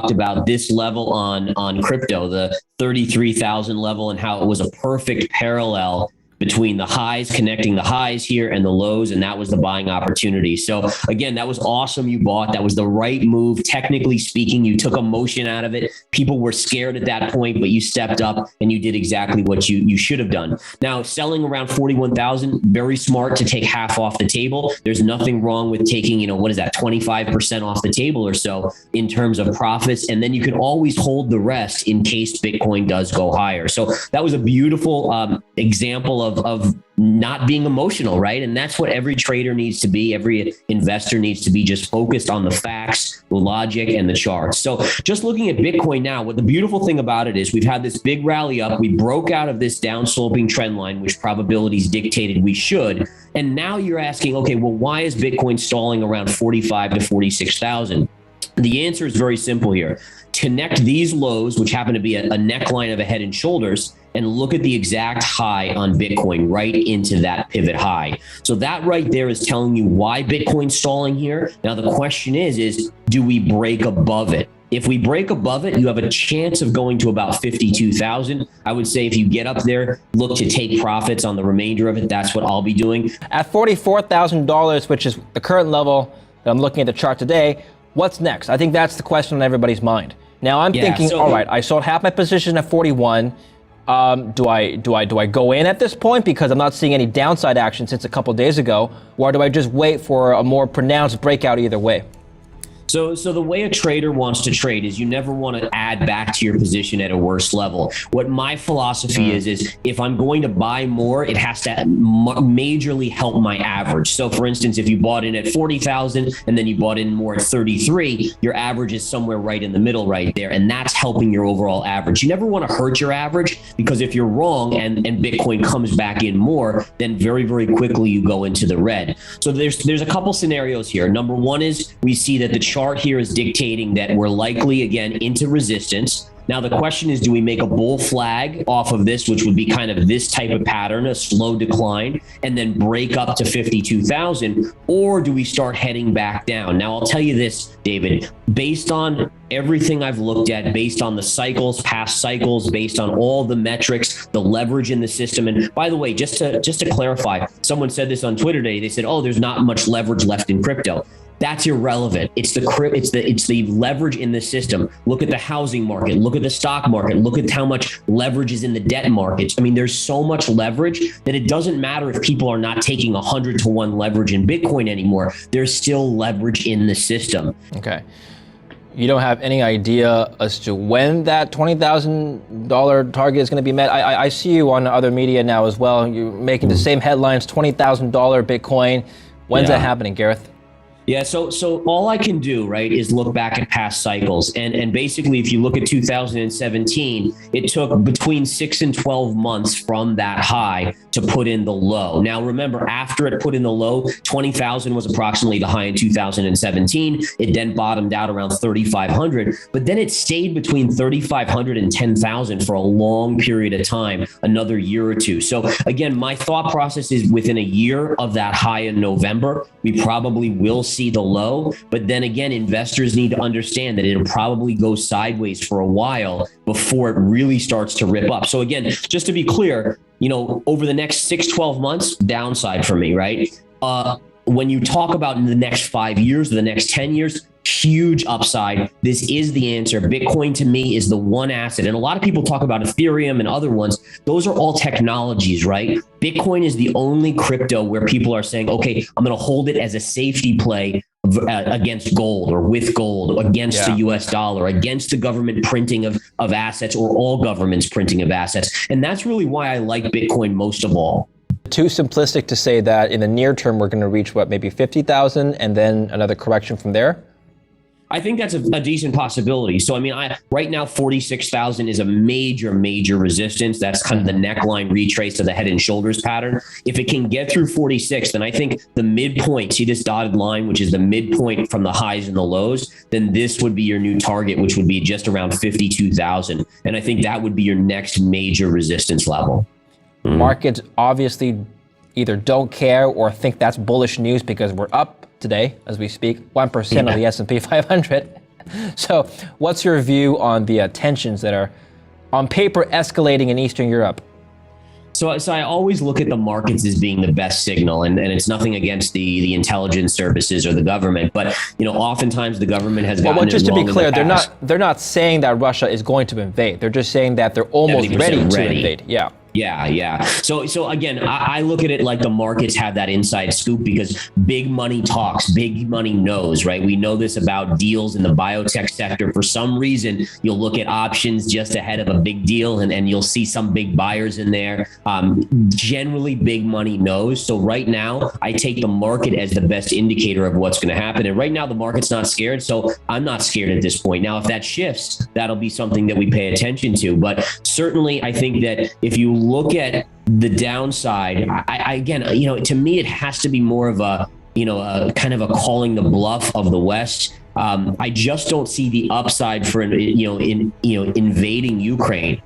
talked about this level on crypto, the 33,000 level, and how it was a perfect parallel between the highs, connecting the highs here and the lows, and that was the buying opportunity. So again, that was awesome. You bought. That was the right move. Technically speaking, you took emotion out of it. People were scared at that point, but you stepped up and you did exactly what you should have done. Now, selling around 41,000, very smart to take half off the table. There's nothing wrong with taking, what is that, 25% off the table or so in terms of profits. And then you can always hold the rest in case Bitcoin does go higher. So that was a beautiful example of not being emotional, right? And that's what every trader needs to be. Every investor needs to be just focused on the facts, the logic, and the charts. So just looking at Bitcoin now, what the beautiful thing about it is we've had this big rally up. We broke out of this down sloping trend line, which probabilities dictated we should. And now you're asking, okay, well, why is Bitcoin stalling around 45 to 46,000? The answer is very simple here. Connect these lows, which happen to be a neckline of a head and shoulders, and look at the exact high on Bitcoin right into that pivot high. So that right there is telling you why Bitcoin's stalling here. Now, the question is do we break above it? If we break above it, you have a chance of going to about 52,000. I would say if you get up there, look to take profits on the remainder of it. That's what I'll be doing. At $44,000, which is the current level that I'm looking at the chart today, what's next? I think that's the question on everybody's mind. Now I'm thinking, all right, I sold half my position at 41. Do I go in at this point because I'm not seeing any downside action since a couple days ago, or do I just wait for a more pronounced breakout either way? So the way a trader wants to trade is you never want to add back to your position at a worse level. What my philosophy is if I'm going to buy more, it has to majorly help my average. So for instance, if you bought in at 40,000 and then you bought in more at 33, your average is somewhere right in the middle right there. And that's helping your overall average. You never want to hurt your average because if you're wrong and Bitcoin comes back in more, then very, very quickly you go into the red. So there's a couple scenarios here. Number one is we see that the chart here is dictating that we're likely again into resistance. Now the question is, do we make a bull flag off of this, which would be kind of this type of pattern, a slow decline, and then break up to 52,000, or do we start heading back down? Now I'll tell you this, David, based on everything I've looked at, based on the cycles, past cycles, based on all the metrics, the leverage in the system. And by the way, just to clarify, someone said this on Twitter today. They said, oh, there's not much leverage left in crypto. That's irrelevant. It's the leverage in the system. Look at the housing market. Look at the stock market. Look at how much leverage is in the debt markets. I mean, there's so much leverage that it doesn't matter if people are not taking 100-to-1 leverage in Bitcoin anymore. There's still leverage in the system. Okay. You don't have any idea as to when that $20,000 target is going to be met? I see you on other media now as well. You're making the same headlines, $20,000 Bitcoin. When's that happening, Gareth? Yeah, so all I can do, right, is look back at past cycles. And basically, if you look at 2017, it took between 6 and 12 months from that high to put in the low. Now, remember, after it put in the low, 20,000 was approximately the high in 2017. It then bottomed out around 3,500, but then it stayed between 3,500 and 10,000 for a long period of time, another year or two. So again, my thought process is within a year of that high in November, we probably will see the low. But then again, investors need to understand that it'll probably go sideways for a while before it really starts to rip up. So again, just to be clear, over the next 6-12 months, downside for me, right? When you talk about in the next 5 years, the next 10 years, huge upside. This is the answer. Bitcoin to me is the one asset. And a lot of people talk about Ethereum and other ones. Those are all technologies, right? Bitcoin is the only crypto where people are saying, okay, I'm going to hold it as a safety play against gold or with gold, against the US dollar, against the government printing of assets or all governments printing of assets. And that's really why I like Bitcoin most of all. Too simplistic to say that in the near term, we're going to reach maybe 50,000 and then another correction from there? I think that's a decent possibility. So, I mean, right now, 46,000 is a major, major resistance. That's kind of the neckline retrace to the head and shoulders pattern. If it can get through 46, then I think the midpoint, see this dotted line, which is the midpoint from the highs and the lows, then this would be your new target, which would be just around 52,000. And I think that would be your next major resistance level. Markets obviously either don't care or think that's bullish news because we're up today, as we speak, 1% of the S&P 500. So what's your view on the tensions that are on paper escalating in Eastern Europe? So I always look at the markets as being the best signal, and it's nothing against the intelligence services or the government, but oftentimes the government has gotten. Well, just to be clear, the they're not saying that Russia is going to invade. They're just saying that they're almost ready to invade. Yeah. Yeah. So again, I look at it like the markets have that inside scoop because big money talks, big money knows, right? We know this about deals in the biotech sector. For some reason, you'll look at options just ahead of a big deal and you'll see some big buyers in there. Generally, big money knows. So right now, I take the market as the best indicator of what's going to happen. And right now, the market's not scared. So I'm not scared at this point. Now, if that shifts, that'll be something that we pay attention to. But certainly, I think that if you look at the downside, I again, to me, it has to be more of a kind of a calling the bluff of the West. I just don't see the upside for invading Ukraine.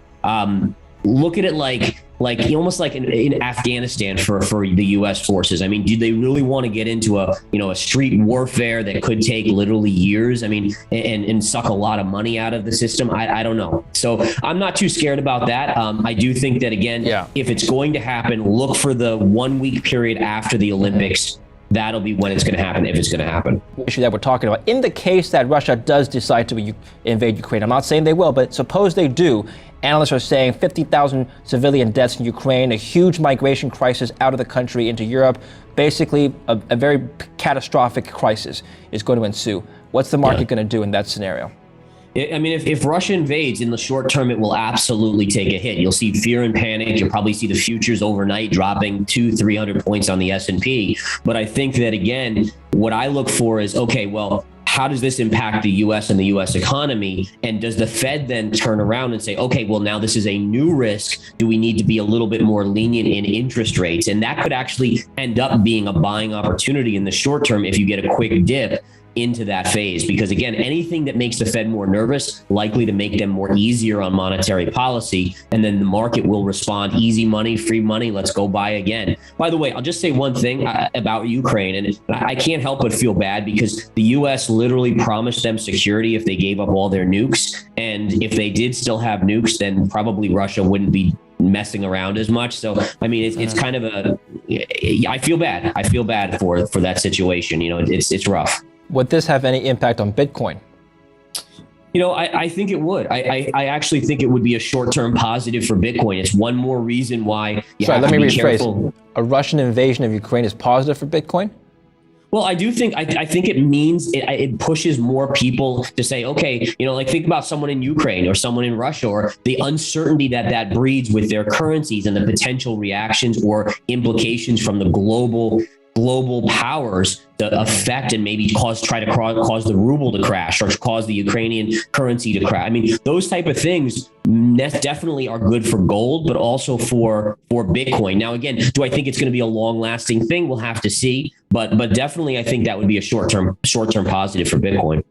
Look at it like almost like in Afghanistan for the U.S. forces. I mean, do they really want to get into a street warfare that could take literally years? I mean, and suck a lot of money out of the system? I don't know. So I'm not too scared about that. I do think that, again, if it's going to happen, look for the 1 week period after the Olympics. That'll be when it's going to happen, if it's going to happen. Issue that we're talking about. In the case that Russia does decide to invade Ukraine, I'm not saying they will, but suppose they do, analysts are saying 50,000 civilian deaths in Ukraine, a huge migration crisis out of the country into Europe, basically a very catastrophic crisis is going to ensue. What's the market going to do in that scenario? I mean, if Russia invades in the short term, it will absolutely take a hit. You'll see fear and panic. You'll probably see the futures overnight dropping 200-300 points on the S&P. But I think that, again, what I look for is, okay, well, how does this impact the U.S. and the U.S. economy? And does the Fed then turn around and say, okay, well, now this is a new risk. Do we need to be a little bit more lenient in interest rates? And that could actually end up being a buying opportunity in the short term if you get a quick dip into that phase, because again, anything that makes the Fed more nervous, likely to make them more easier on monetary policy, and then the market will respond. Easy money, free money, let's go buy again. By the way, I'll just say one thing about Ukraine, and I can't help but feel bad because the U.S. literally promised them security if they gave up all their nukes, and if they did still have nukes, then probably Russia wouldn't be messing around as much. So I mean, it's kind of I feel bad. I feel bad for that situation. It's rough. Would this have any impact on Bitcoin? I think it would. I actually think it would be a short-term positive for Bitcoin. It's one more reason why you have to be careful. A Russian invasion of Ukraine is positive for Bitcoin? Well, I do think, I think it means it pushes more people to say, okay, like think about someone in Ukraine or someone in Russia, or the uncertainty that breeds with their currencies and the potential reactions or implications from the global powers to affect and maybe cause the ruble to crash or cause the Ukrainian currency to crash. I mean, those type of things definitely are good for gold, but also for Bitcoin. Now, again, do I think it's going to be a long lasting thing? We'll have to see. But definitely, I think that would be a short term positive for Bitcoin.